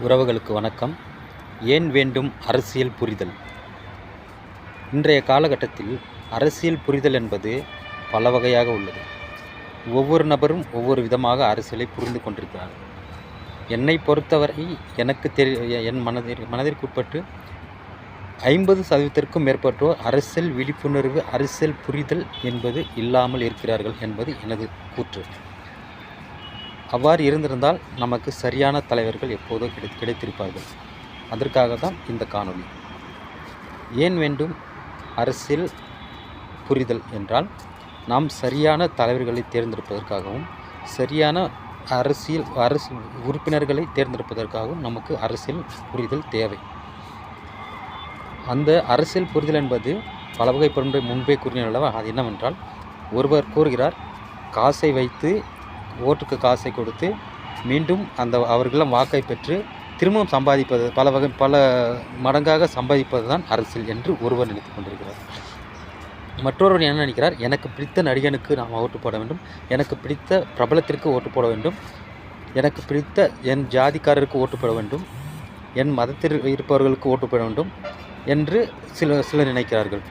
உறவுகளுக்கு வணக்கம். ஏன் வேண்டும் அரசியல் புரிதல்? இன்றைய காலகட்டத்தில் அரசியல் புரிதல் என்பது பல வகையாக உள்ளது. ஒவ்வொரு நபரும் ஒவ்வொரு விதமாக அரசியலை புரிந்து கொண்டிருக்கிறார்கள். என்னை பொறுத்தவரை எனக்கு என் மனதிற்குட்பட்டு 50% மேற்பட்டோர் அரசியல் விழிப்புணர்வு, அரசியல் புரிதல் என்பது இல்லாமல் இருக்கிறார்கள் என்பது எனது கூற்று. அவ்வாறு இருந்திருந்தால் நமக்கு சரியான தலைவர்கள் எப்போதோ கிடைத்திருப்பார்கள். அதற்காக தான் இந்த காணொளி. ஏன் வேண்டும் அரசியல் புரிதல் என்றால், நாம் சரியான தலைவர்களை தேர்ந்தெடுப்பதற்காகவும் சரியான அரசு உறுப்பினர்களை தேர்ந்தெடுப்பதற்காகவும் நமக்கு அரசியல் புரிதல் தேவை. அந்த அரசியல் புரிதல் என்பது பல வகைப்படும். முன்பே கூறினேன் அல்லவா, அது என்னவென்றால், ஒருவர் கூறுகிறார், காசை வைத்து ஓட்டுக்கு காசை கொடுத்து மீண்டும் அவர்களெல்லாம் வாக்கை பெற்று திரும்பவும் சம்பாதிப்பது, பல மடங்காக சம்பாதிப்பது தான் அரசியல் என்று ஒருவர் நினைத்து கொண்டிருக்கிறார். மற்றொருவர் என்ன நினைக்கிறார், எனக்கு பிடித்த நடிகனுக்கு நாம் ஓட்டு போட வேண்டும், எனக்கு பிடித்த பிரபலத்திற்கு ஓட்டு போட வேண்டும், எனக்கு பிடித்த என் ஜாதிக்காரருக்கு ஓட்டு போட வேண்டும், என் மதத்தில் இருப்பவர்களுக்கு ஓட்டு போட வேண்டும் என்று சிலர் நினைக்கிறார்கள்.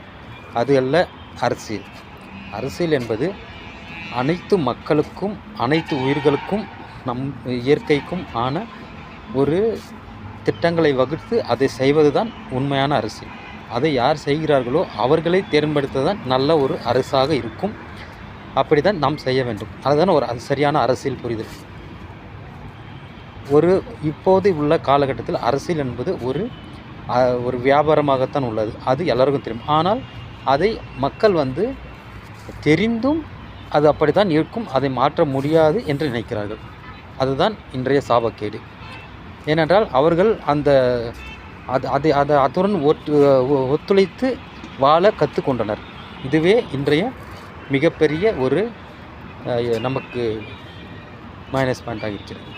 அது அல்ல அரசியல். அரசியல் என்பது அனைத்து மக்களுக்கும், அனைத்து உயிர்களுக்கும், நம் இயற்கைக்கும் ஆன ஒரு திட்டங்களை வகுத்து அதை செய்வது தான் உண்மையான அரசியல். அதை யார் செய்கிறார்களோ அவர்களை தேர்ந்தெடுத்ததான் நல்ல ஒரு அரசாக இருக்கும். அப்படி தான் நாம் செய்ய வேண்டும். அதுதான் அது சரியான அரசியல் புரிதல். இப்போது உள்ள காலகட்டத்தில் அரசியல் என்பது ஒரு வியாபாரமாகத்தான் உள்ளது. அது எல்லாருக்கும் தெரியும். ஆனால் அதை மக்கள் தெரிந்தும் அது அப்படி தான் இருக்கும், அதை மாற்ற முடியாது என்று நினைக்கிறார்கள். அதுதான் இன்றைய சாபக்கேடு. ஏனென்றால் அவர்கள் அதுடன் ஒத்துழைத்து வாழ கற்றுக்கொண்டனர். இதுவே இன்றைய மிகப்பெரிய ஒரு நமக்கு மைனஸ் பாயிண்ட் ஆகியிருக்கிறது.